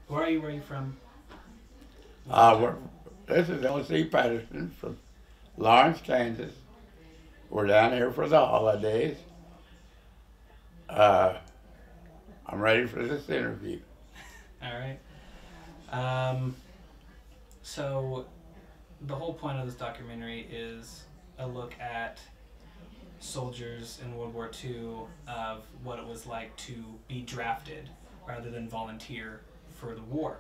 Who are you? Where are you from? We're, this is L.C. Patterson from Lawrence, Kansas. We're down here for the holidays. Uh, I'm ready for this interview. All right. Um, so the whole point of this documentary is a look at soldiers in World War II of what it was like to be drafted rather than volunteer for the war.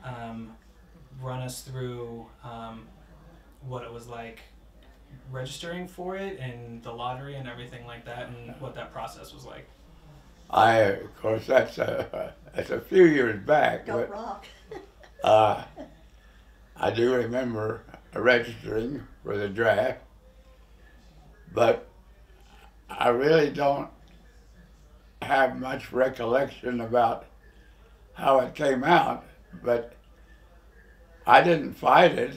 Um, Run us through what it was like registering for it and the lottery and everything like that, and what that process was like. Of course, that's a few years back, Don't but rock. uh, I do remember registering for the draft, but I really don't have much recollection about how it came out. But I didn't fight it.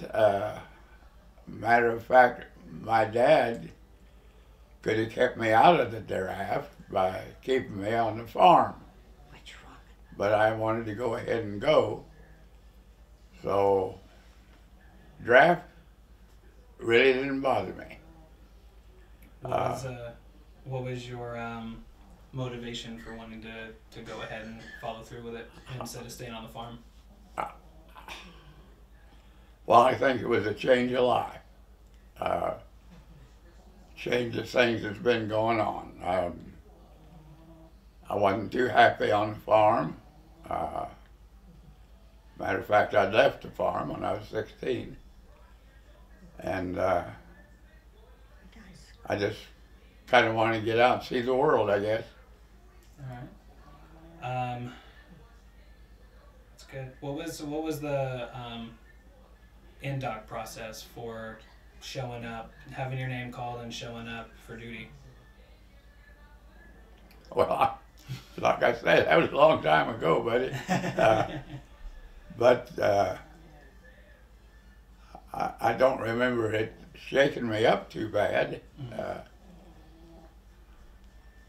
Matter of fact, my dad could have kept me out of the draft by keeping me on the farm, Which rock? but I wanted to go ahead and go. So draft really didn't bother me. What was your motivation for wanting to go ahead and follow through with it instead of staying on the farm? Well, I think it was a change of life. Uh, Change of things that's been going on. I wasn't too happy on the farm. Uh, Matter of fact, I left the farm when I was 16. And Guys. I just kind of wanted to get out and see the world, I guess. All right. That's good. What was the in-doc process for showing up, having your name called, and showing up for duty? Well, like I said, that was a long time ago, buddy. But I don't remember it shaking me up too bad.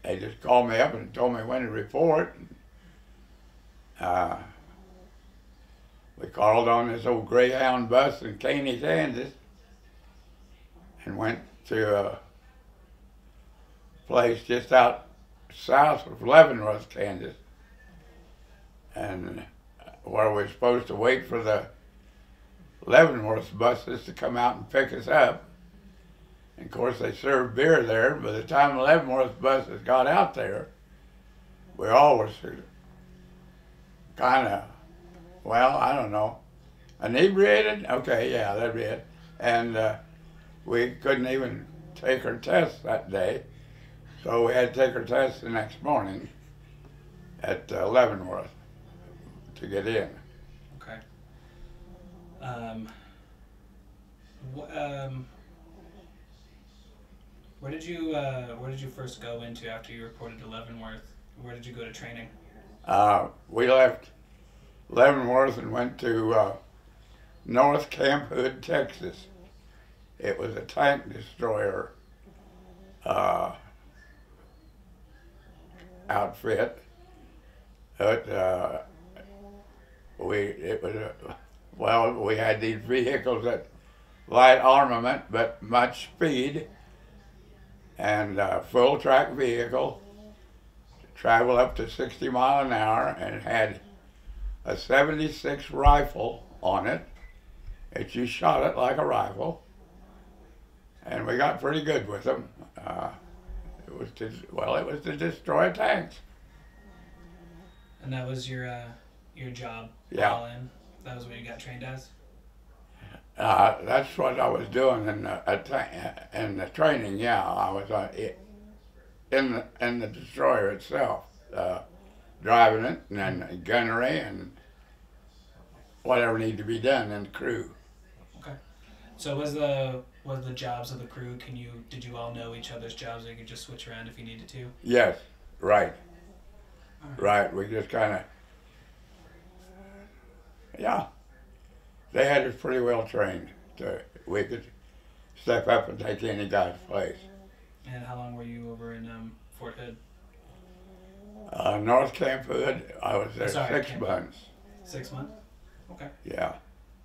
They just called me up and told me when to report. Uh, we called on this old Greyhound bus in Caney, Kansas, and went to a place just out south of Leavenworth, Kansas, and where we were supposed to wait for the Leavenworth buses to come out and pick us up. And of course, they served beer there. By the time the Leavenworth buses got out there, we all was kind of, well, I don't know, inebriated? Okay, yeah, that'd be it. And we couldn't even take our test that day, so we had to take our test the next morning at Leavenworth to get in. Okay. Um, wh- um, where did you first go into after you reported to Leavenworth? Where did you go to training? We left Leavenworth and went to North Camp Hood, Texas. It was a tank destroyer uh, outfit. It, it was well, we had these vehicles that light armament but much speed, and full track vehicle, travel up to 60 mile an hour, and it had a 76 rifle on it. That you shot it like a rifle, and we got pretty good with them. It was to destroy tanks. And that was your job Yeah. while in. That was what you got trained as. That's what I was doing in the training. Yeah, I was in the destroyer itself, driving it, and then gunnery and whatever needed to be done in the crew. Okay. So was the jobs of the crew? Did you all know each other's jobs? Or you could just switch around if you needed to. Yes, right, All right. right. We just kind of, yeah, they had us pretty well trained. We could step up and take any guy's place. And how long were you over in Fort Hood? North Camp Hood, I was there Sorry, six Camp- months. 6 months? Okay. Yeah,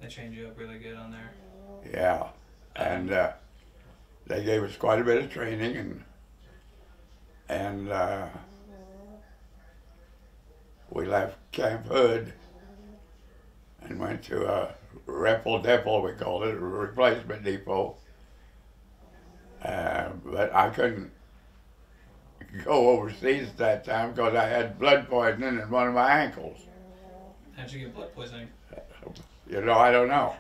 They trained you up really good on there. yeah. And they gave us quite a bit of training, and we left Camp Hood and went to a Repel Depot, we called it, a replacement depot. But I couldn't go overseas at that time because I had blood poisoning in one of my ankles. How'd you get blood poisoning? You know, I don't know.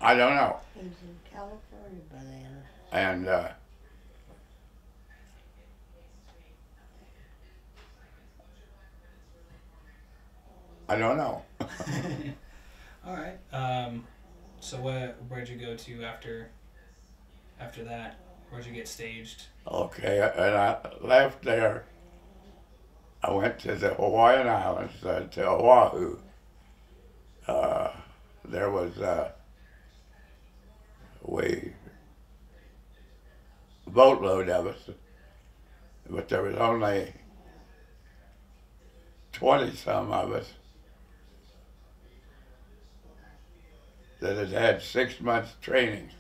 I don't know. He was in California by then. And I don't know. All right. So where'd you go to after that? Where'd you get staged? Okay, and I left there. I went to the Hawaiian Islands, to Oahu. There was a boatload of us, but there was only 20-some of us that had had 6 months training.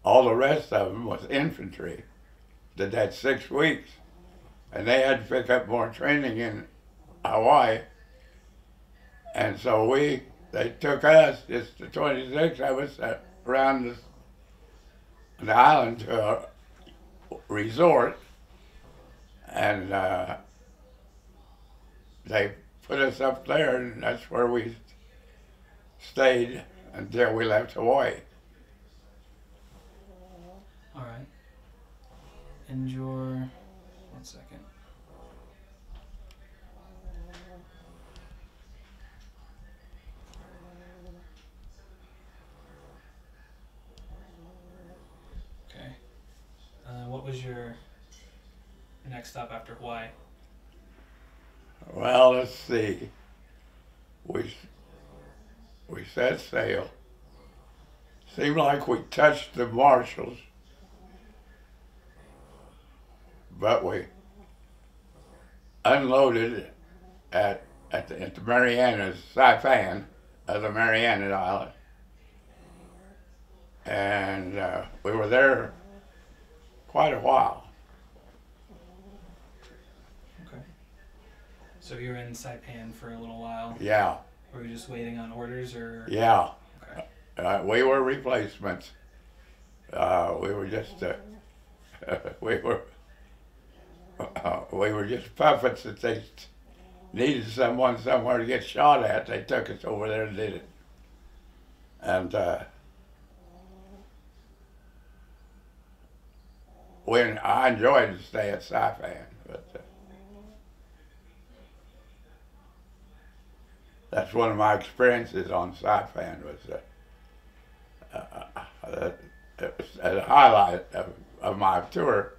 All the rest of them was infantry that had 6 weeks, and they had to pick up more training in Hawaii. And so they took us, just the 26 of us, around the island to a resort, and they put us up there, and that's where we stayed until we left Hawaii. All right. And one second. Okay. What was your next stop after Hawaii? Well, let's see. We set sail. Seemed like we touched the Marshalls, but we unloaded at the Marianas, Saipan of the Mariana Islands, and we were there quite a while. Okay. So you were in Saipan for a little while. Yeah, Were you just waiting on orders, or? yeah. Okay. We were replacements. We were just we were just puppets that they needed someone somewhere to get shot at. They took us over there and did it. And I enjoyed to stay at Saipan, but that's one of my experiences on Saipan was a highlight of my tour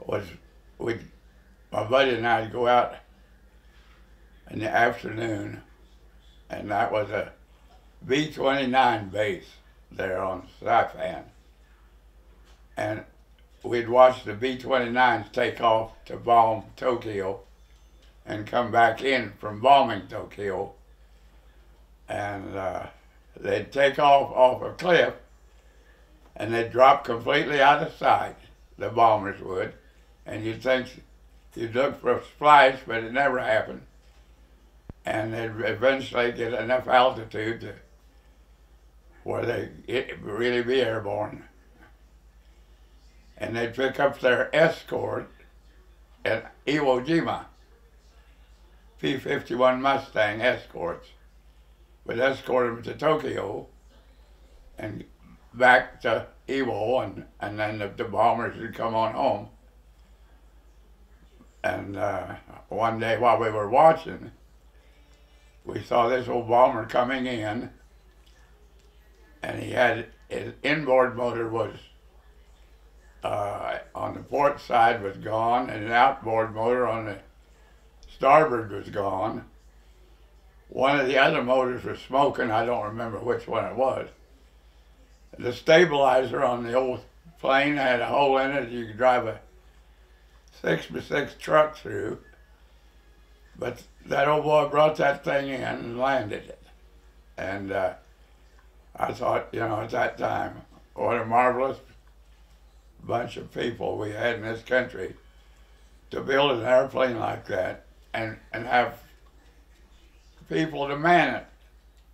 was my buddy and I'd go out in the afternoon, and that was a B-29 base there on Saipan. And we'd watch the B-29s take off to bomb Tokyo and come back in from bombing Tokyo. And they'd take off a cliff, and they'd drop completely out of sight, the bombers would. And you'd think, you'd look for a splash, but it never happened. And they'd eventually get enough altitude to where they'd really be airborne. And they'd pick up their escort at Iwo Jima, P-51 Mustang escorts, would escort them to Tokyo and back to Iwo, and then the bombers would come on home. And one day while we were watching, we saw this old bomber coming in, and he had his inboard motor was on the port side was gone, and an outboard motor on the starboard was gone. One of the other motors was smoking. I don't remember which one it was. The stabilizer on the old plane had a hole in it you could drive a 6x6 truck through. But that old boy brought that thing in and landed it. And I thought, you know, at that time, what a marvelous bunch of people we had in this country to build an airplane like that and have people to man it,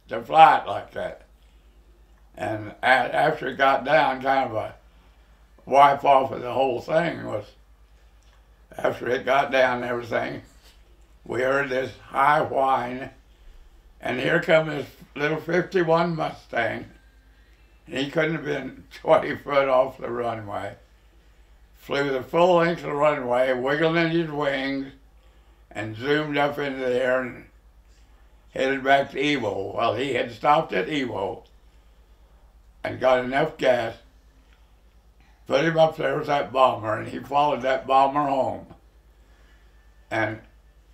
to fly it like that. And after it got down, kind of a wipe off of the whole thing was, after it got down and everything, we heard this high whine, and here come this little 51 Mustang. He couldn't have been 20 foot off the runway. Flew the full length of the runway, wiggling his wings, and zoomed up into the air and headed back to Evo. Well, he had stopped at Evo and got enough gas, put him up there with that bomber, and he followed that bomber home. And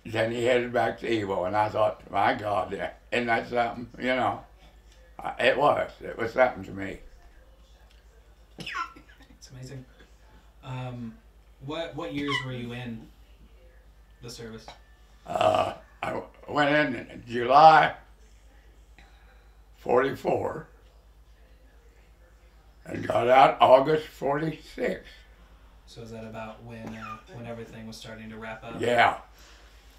then he headed back to Evo, and I thought, my God, isn't that something? You know, it was something to me. It's amazing. What years were you in the service? I went in July 44 and got out August 46. So is that about when everything was starting to wrap up? Yeah.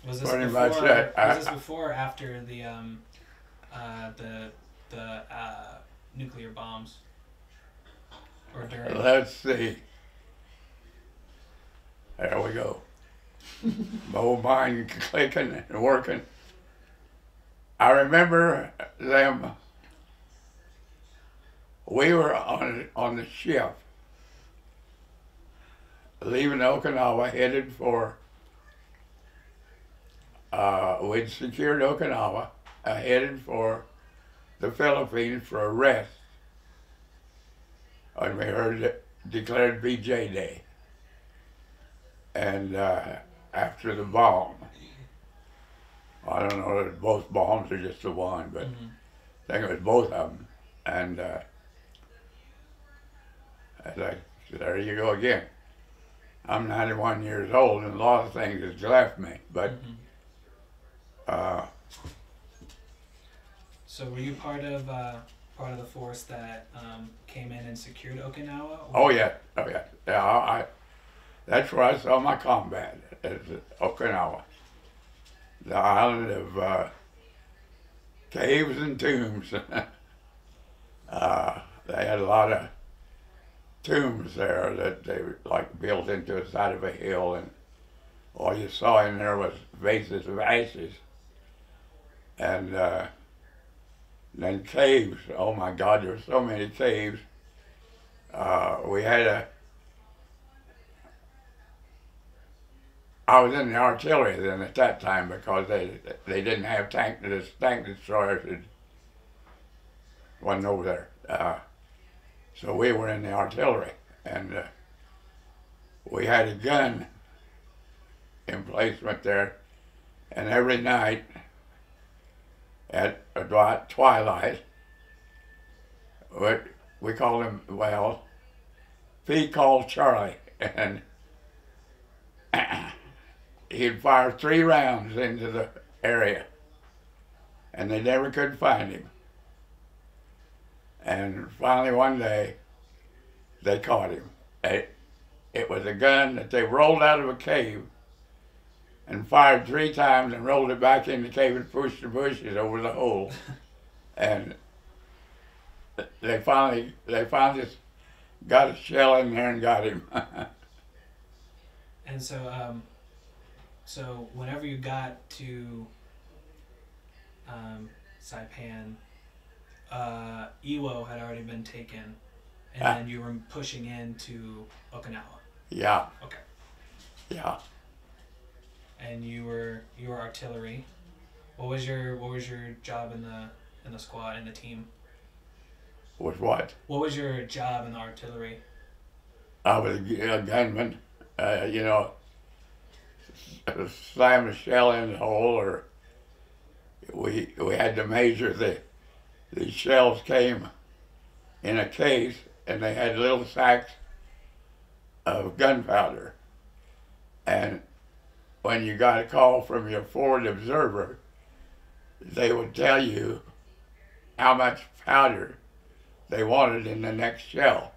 Was this Pretty before? much that. Was this before or after the nuclear bombs? Or during? Let's see. There we go. My old mind clicking and working. I remember them. We were on the ship leaving Okinawa, headed for. We'd secured Okinawa, headed for the Philippines for a rest. And we heard it declared BJ Day. And after the bomb, I don't know if it was both bombs or just the one, but I think it was both of them. And there you go again. I'm 91 years old, and a lot of things has left me, but. So were you part of the force that came in and secured Okinawa? Oh yeah. Yeah, that's where I saw my combat, is Okinawa. The island of caves and tombs. They had a lot of tombs there that they were like built into the side of a hill, and all you saw in there was vases of ashes. And then caves. Oh my God, there were so many caves. We had I was in the artillery then at that time because they didn't have tank destroyers. It wasn't over there. So we were in the artillery, and we had a gun emplacement there, and every night at about twilight, we called him, well, P called Charlie, and he'd fire 3 rounds into the area, and they never could find him. And finally one day, they caught him. It was a gun that they rolled out of a cave and fired 3 times and rolled it back in the cave and pushed the bushes over the hole. And they finally just got a shell in there and got him. And so, so whenever you got to Saipan, Iwo had already been taken, and then you were pushing into Okinawa. Yeah. Okay. Yeah. And you were artillery. What was your job in the squad, in the team? With what? What was your job in the artillery? I was a gunman. You know, slam a shell in the hole, or we had to measure the shells came in a case, and they had little sacks of gunpowder, and when you got a call from your forward observer, they would tell you how much powder they wanted in the next shell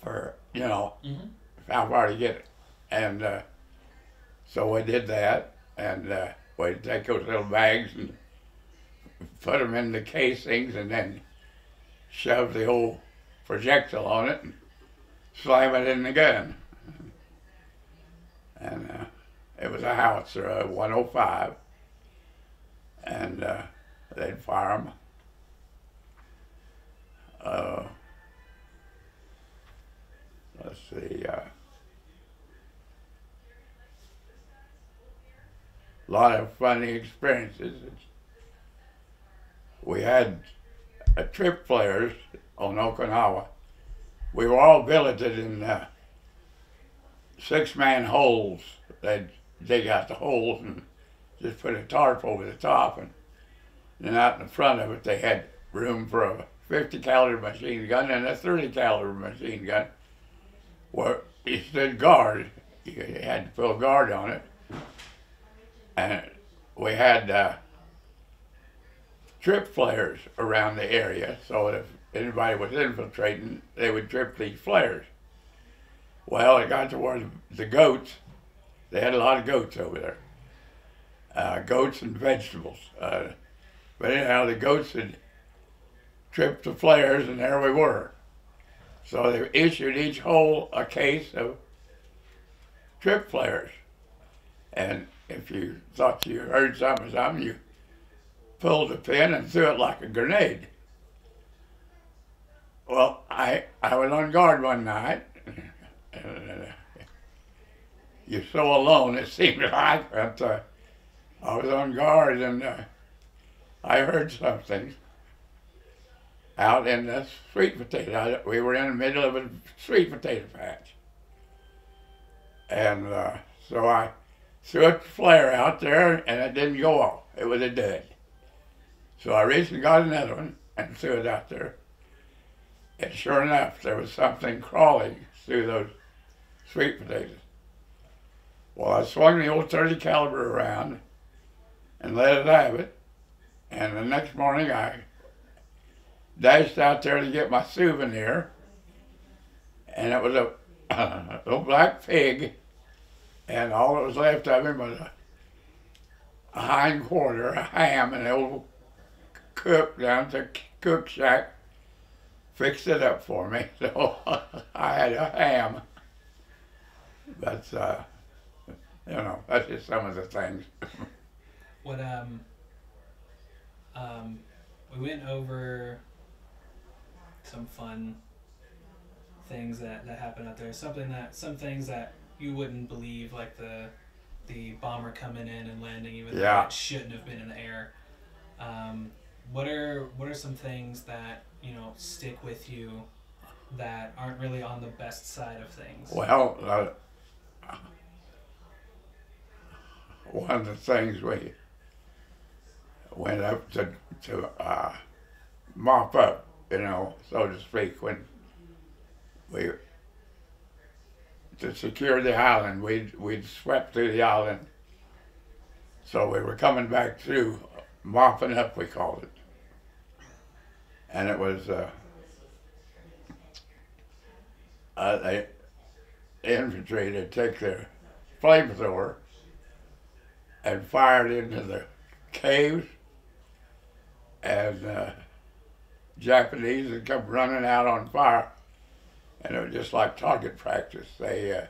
for, Mm-hmm. how far to get it. And so we did that, and we'd take those little bags and put them in the casings and then shove the old projectile on it and slam it in the gun. And it was a howitzer, a 105, and they'd fire them. Let's see, a lot of funny experiences. We had trip flares on Okinawa. We were all billeted in 6-man holes. They'd dig out the holes and just put a tarp over the top, and then out in the front of it they had room for a 50 caliber machine gun and a 30 caliber machine gun where you stood guard. You had to put a guard on it. And we had trip flares around the area, so if anybody was infiltrating, they would trip these flares. Well, it got to where the goats, they had a lot of goats over there. Goats and vegetables. But anyhow, the goats had tripped the flares, and there we were. So they issued each hole a case of trip flares. And if you thought you heard something, you pulled the pin and threw it like a grenade. Well, I was on guard one night, and you're so alone, it seemed like, but I was on guard, and I heard something out in the sweet potato. We were in the middle of a sweet potato patch. And so I threw a flare out there, and it didn't go off. It was a dud. So I reached and got another one and threw it out there. And sure enough, there was something crawling through those sweet potatoes. Well, I swung the old 30 caliber around and let it have it. And the next morning, I dashed out there to get my souvenir, and it was a little black pig, and all that was left of him was a hind quarter, a ham, and the old cook down at the cook shack fixed it up for me. So I had a ham. But, that's just some of the things. What we went over some fun things that happened out there. Some things that you wouldn't believe, like the bomber coming in and landing, even though it shouldn't have been in the air. What are some things that stick with you that aren't really on the best side of things? Well, one of the things we went up to mop up, so to speak, when to secure the island, we'd swept through the island. So we were coming back through, mopping up, we called it. And it was the infantry to take their flamethrower and fire it into the caves, and Japanese had come running out on fire, and it was just like target practice. They'd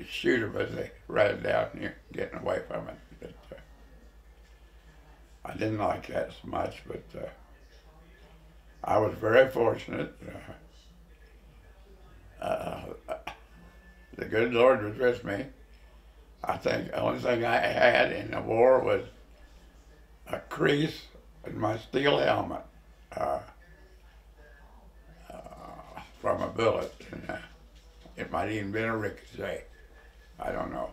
shoot them as they ran down here, getting away from it. But, I didn't like that so much, but I was very fortunate. The good Lord was with me. I think the only thing I had in the war was a crease in my steel helmet from a bullet, and it might even been a ricochet. I don't know.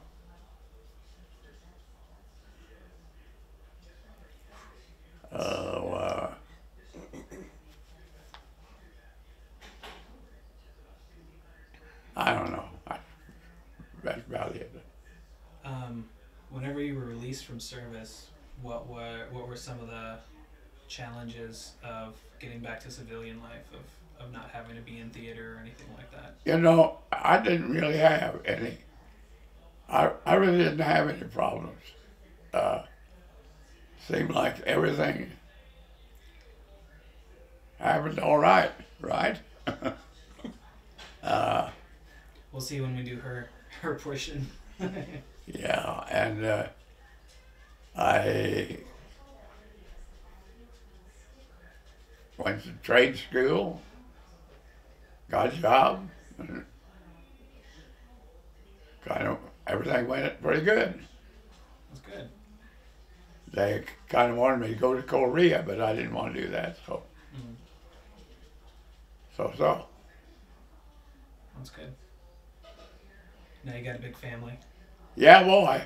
I don't know. That's released from service, what were some of the challenges of getting back to civilian life, of not having to be in theater or anything like that? You know, I didn't really have any. I really didn't have any problems. Seemed like everything happened all right, right? We'll see when we do her portion. Yeah, and I went to trade school, got a job, and kind of everything went pretty good. That's good. They kind of wanted me to go to Korea, but I didn't want to do that, so. Mm. So. That's good. Now you got a big family. Yeah, boy.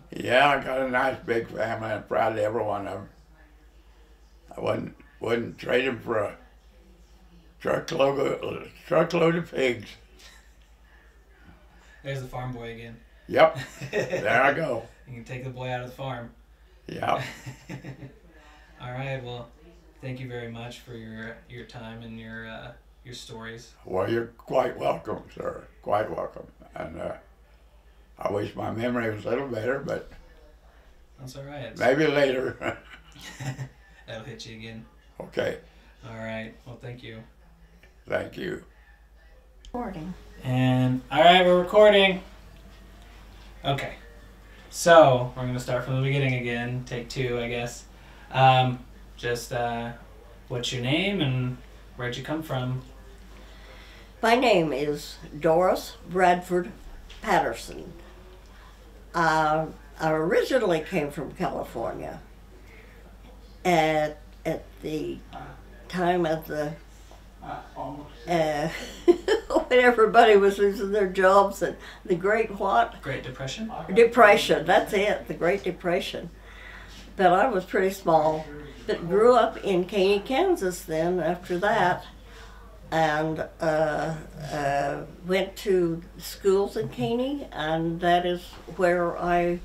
Yeah, I got a nice big family. I'm proud of every one of them. I wouldn't trade them for a truckload of pigs. There's the farm boy again. Yep, there I go. You can take the boy out of the farm. Yep. All right. Well, thank you very much for your time and your stories. Well, you're quite welcome, sir. Quite welcome. And I wish my memory was a little better, but that's all right. Maybe later. That'll hit you again. Okay. All right. Well, thank you. Thank you. Recording. And all right, we're recording. Okay. So we're gonna start from the beginning again. Take 2, I guess. What's your name and where'd you come from? My name is Doris Bradford Patterson. I originally came from California. At the time of the when everybody was losing their jobs and the Great what? Great Depression? Depression, that's it, the Great Depression. But I was pretty small, but grew up in Caney, Kansas then after that, and went to schools in Caney, and that is where I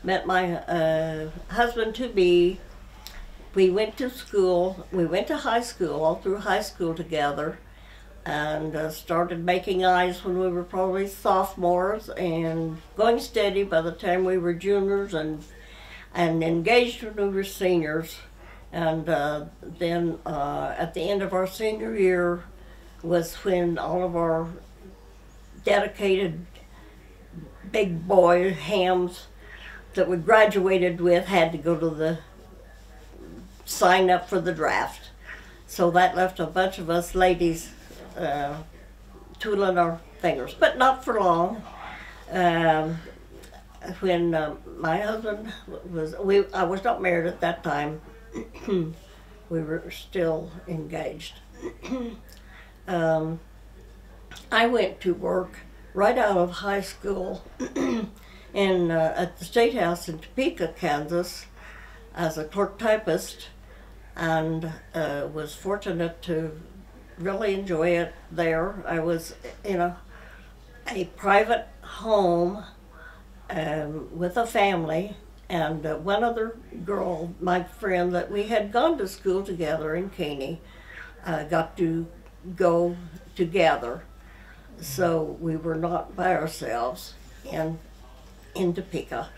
met my husband-to-be. We went to school, we went to high school, all through high school together, and started making eyes when we were probably sophomores and going steady by the time we were juniors, and engaged when we were seniors. And then at the end of our senior year was when all of our dedicated big boy hams that we graduated with had to go to sign up for the draft. So that left a bunch of us ladies twiddling our fingers, but not for long. When my husband I was not married at that time. We were still engaged. I went to work right out of high school at the State House in Topeka, Kansas, as a clerk typist, and was fortunate to really enjoy it there. I was in a private home with a family, and one other girl, my friend, that we had gone to school together in Caney, got to go together. So we were not by ourselves in Topeka.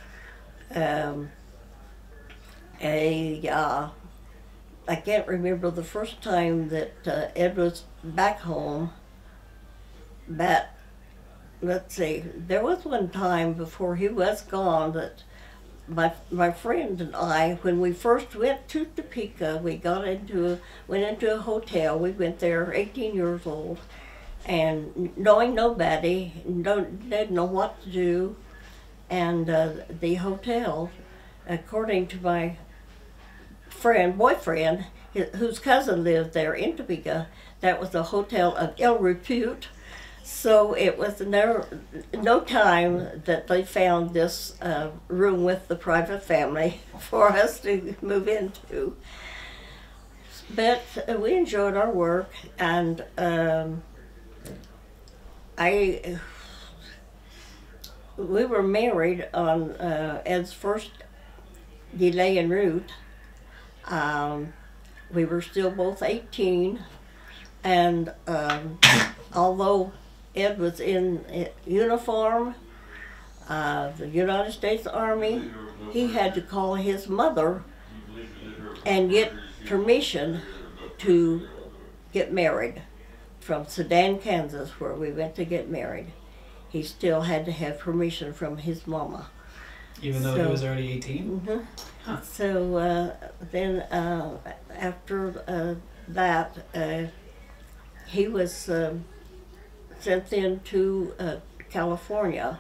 I can't remember the first time that Ed was back home, but let's see, there was one time before he was gone that my friend and I, when we first went to Topeka, we went into a hotel. We went there 18 years old, and knowing nobody, didn't know what to do, and the hotel, according to my boyfriend, whose cousin lived there in Topeka, that was a hotel of ill repute. So it was no time that they found this room with the private family for us to move into. But we enjoyed our work, and we were married on Ed's first delay en route. We were still both 18, and although Ed was in uniform, the United States Army, he had to call his mother and get permission to get married from Sedan, Kansas, where we went to get married. He still had to have permission from his mama. Even though he was already 18? Mm-hmm. Huh. So then after that, he was sent in to California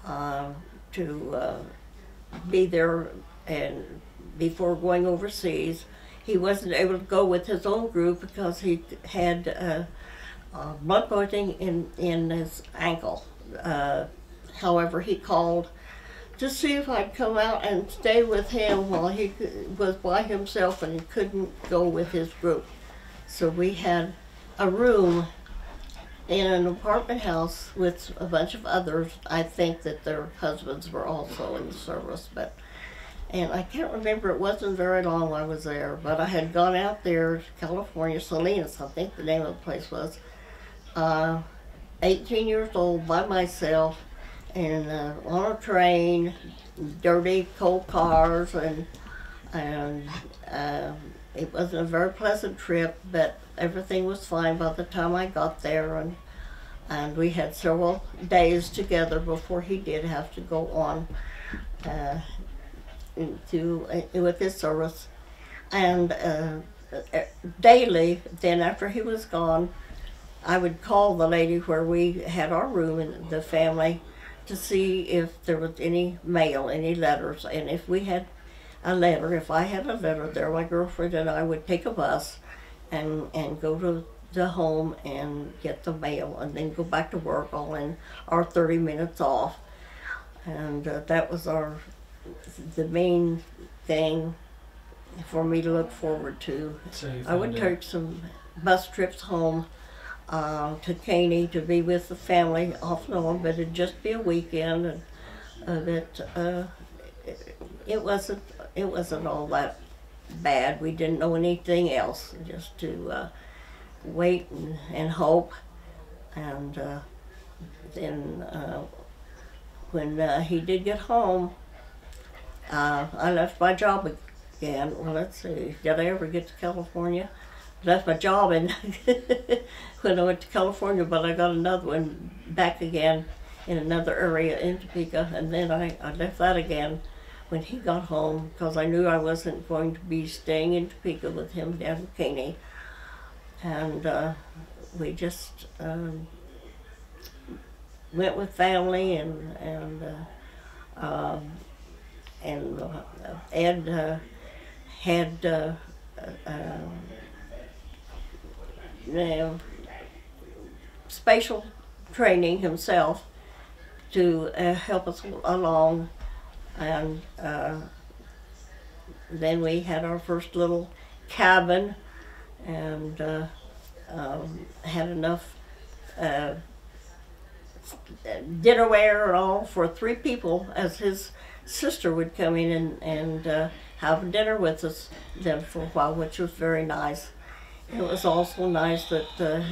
to be there, and before going overseas. He wasn't able to go with his own group because he had blood clotting in his ankle. However, he called to see if I'd come out and stay with him while he was by himself and he couldn't go with his group. So we had a room in an apartment house with a bunch of others. I think that their husbands were also in the service, and I can't remember, it wasn't very long I was there, but I had gone out there to California, Salinas, I think the name of the place was, 18 years old by myself, and on a train, dirty, cold cars, and it wasn't a very pleasant trip, but everything was fine by the time I got there, and we had several days together before he did have to go on with his service. And daily, then after he was gone, I would call the lady where we had our room in the family to see if there was any mail, any letters. And if we had a letter, if I had a letter there, my girlfriend and I would take a bus and go to the home and get the mail and then go back to work all in our 30 minutes off. And that was the main thing for me to look forward to. So I would take some bus trips home to Caney to be with the family off and on, but it'd just be a weekend, and it wasn't all that bad. We didn't know anything else, just to wait and hope. And then when he did get home, I left my job again. Well, let's see, did I ever get to California? Left my job when I went to California, but I got another one back again in another area in Topeka, and then I left that again when he got home, because I knew I wasn't going to be staying in Topeka with him down in Caney. And we just went with family, and Ed had spatial training himself to help us along, and then we had our first little cabin, and had enough dinnerware and all for 3 people, as his sister would come in and have dinner with us then for a while, which was very nice. It was also nice that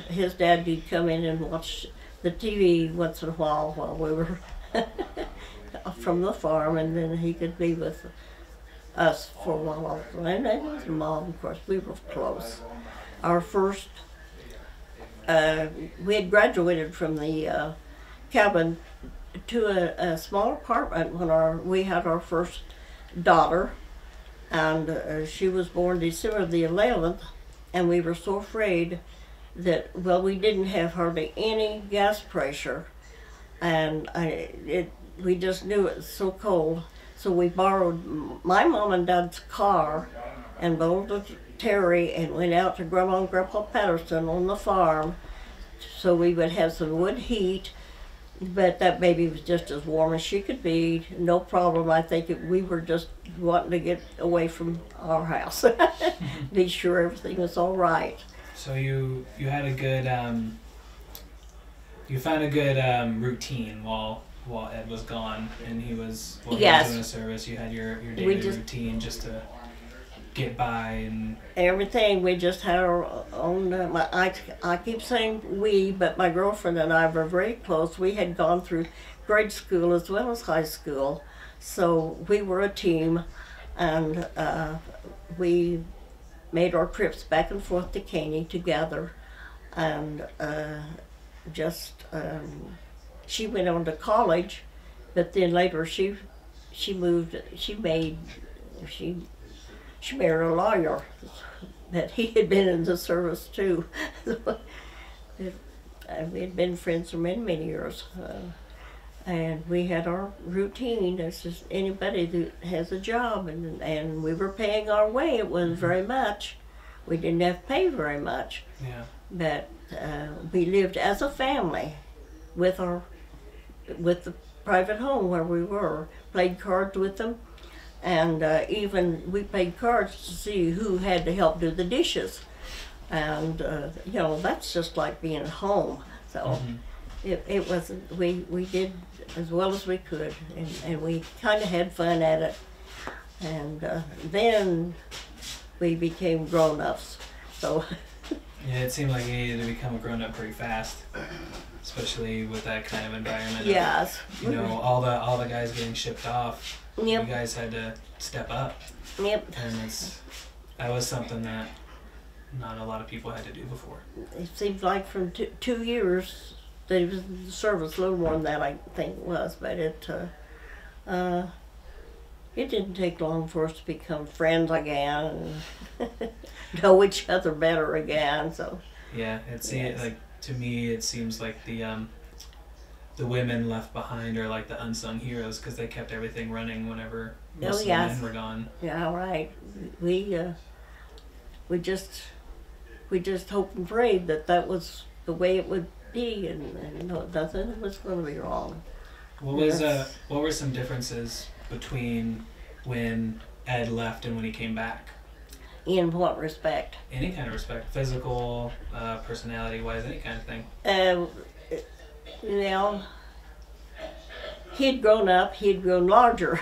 his dad did come in and watch the TV once in a while we were from the farm, and then he could be with us for a while. And his mom, of course, we were close. Our first, we had graduated from the cabin to a small apartment when we had our first daughter, and she was born December the 11th. And we were so afraid that, well, we didn't have hardly any gas pressure, and we just knew it was so cold. So we borrowed my mom and dad's car and bolted Terry and went out to Grandma and Grandpa Patterson on the farm, so we would have some wood heat. But that baby was just as warm as she could be, no problem. I think we were just wanting to get away from our house, be sure everything was all right. So you had a good you found a good routine while while Ed was gone and he was he was Yes. doing a service. You had your We daily just- routine just to get by and Everything, we just had our own, I keep saying we, but my girlfriend and I were very close. We had gone through grade school as well as high school, so we were a team, and we made our trips back and forth to Caney together, and she went on to college, but then later she married a lawyer, that he had been in the service too. We had been friends for many, many years. And we had our routine as just anybody that has a job, and we were paying our way. It wasn't very much. We didn't have to pay very much. yeah. But we lived as a family with the private home where we were, played cards with them. And even we played cards to see who had to help do the dishes. And, that's just like being at home. So it wasn't, we did as well as we could, and we kind of had fun at it. And then we became grown-ups. So Yeah, it seemed like you needed to become a grown up pretty fast, especially with that kind of environment. yes. You know, all the guys getting shipped off. Yep. You guys had to step up, Yep. and that was something that not a lot of people had to do before. It seems like from 2 years that he was in the service, a little more than that I think it was, but it didn't take long for us to become friends again and know each other better again. So Yeah, Yes. like to me, it seems like the women left behind are like the unsung heroes because they kept everything running whenever most of the yes. men were gone. yeah, right. We just hoped and prayed that was the way it would be, and no, nothing was going to be wrong. Yes. What were some differences between when Ed left and when he came back? In what respect? Any kind of respect, physical, personality wise, any kind of thing. Well, he'd grown up, he'd grown larger.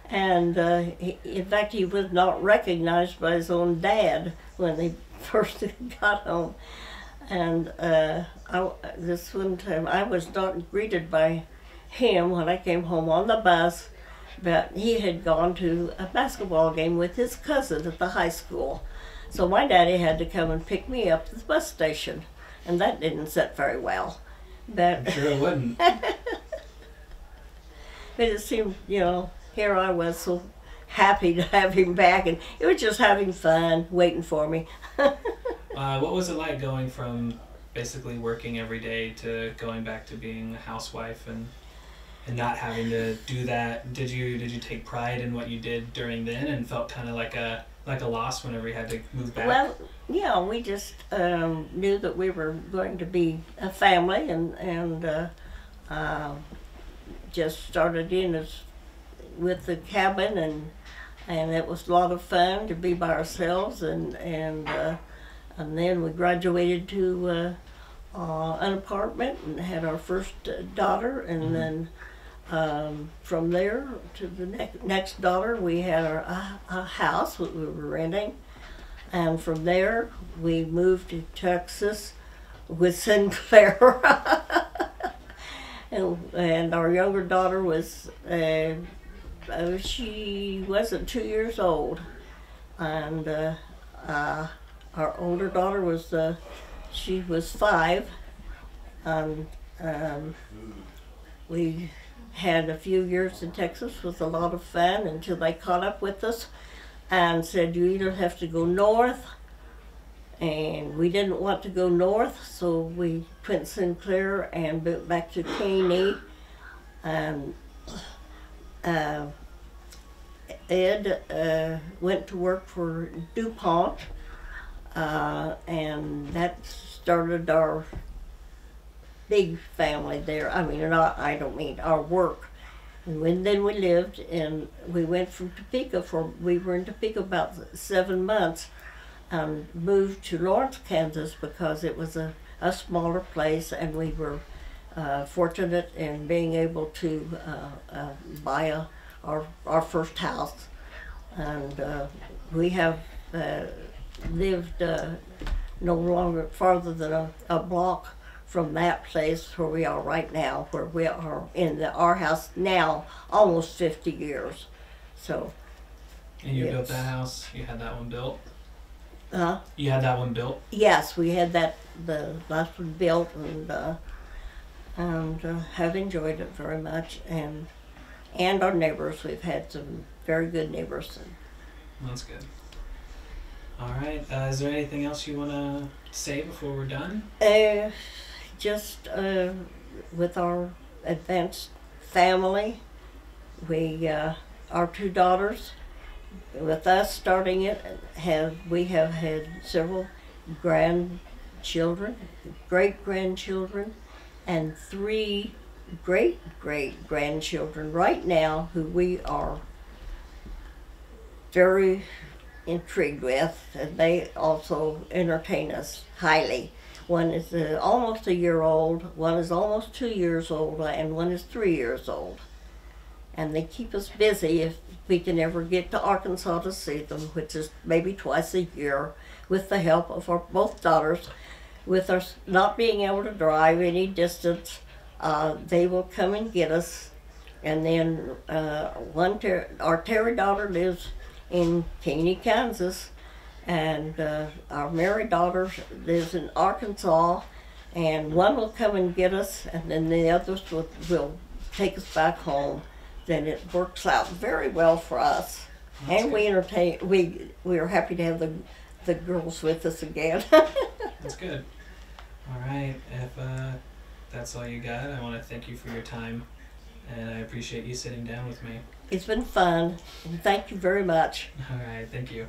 And in fact, he was not recognized by his own dad when they first got home. And this one time, I was not greeted by him when I came home on the bus, but he had gone to a basketball game with his cousin at the high school. So my daddy had to come and pick me up at the bus station, and that didn't sit very well. But I'm sure it wouldn't. but it seemed, here I was so happy to have him back, and it was just having fun, waiting for me. What was it like going from basically working every day to going back to being a housewife and not having to do that? Did you take pride in what you did during then and felt kind of like a loss whenever you had to move back? Well, yeah, we just knew that we were going to be a family, and just started in with the cabin, and it was a lot of fun to be by ourselves, and then we graduated to an apartment and had our first daughter, and then from there to the next daughter we had a house that we were renting, and from there we moved to Texas with Sinclair. And our younger daughter was she wasn't 2 years old, and our older daughter was she was 5, and we had a few years in Texas with a lot of fun until they caught up with us and said, you either have to go north, and we didn't want to go north, so we went Sinclair and went back to Caney. And Ed went to work for DuPont, and that started our big family there. I mean, I don't mean our work. And then we lived, and we went from Topeka we were in Topeka about 7 months, and moved to Lawrence, Kansas, because it was a smaller place, and we were fortunate in being able to buy our first house, and we have lived no longer farther than a block from that place where we are right now, where we are in our house now almost 50 years. So. And you built that house? You had that one built? Huh? You had that one built? Yes, we had the last one built, and have enjoyed it very much, and our neighbors. We've had some very good neighbors. That's good. All right. Is there anything else you want to say before we're done? Just with our advanced family, our two daughters, with us starting it, we have had several grandchildren, great-grandchildren, and 3 great-great-grandchildren right now who we are very intrigued with, and they also entertain us highly. One is almost a year old, one is almost 2 years old, and one is 3 years old. And they keep us busy if we can ever get to Arkansas to see them, which is maybe twice a year, with the help of our both daughters. With us not being able to drive any distance, they will come and get us. And then our Terry daughter lives in Caney, Kansas, and our Mary daughter lives in Arkansas, and one will come and get us, and then the others will take us back home. Then it works out very well for us. That's and good. We entertain. We are happy to have the girls with us again. That's good. All right. If that's all you got, I want to thank you for your time, and I appreciate you sitting down with me. It's been fun, and thank you very much. All right. Thank you.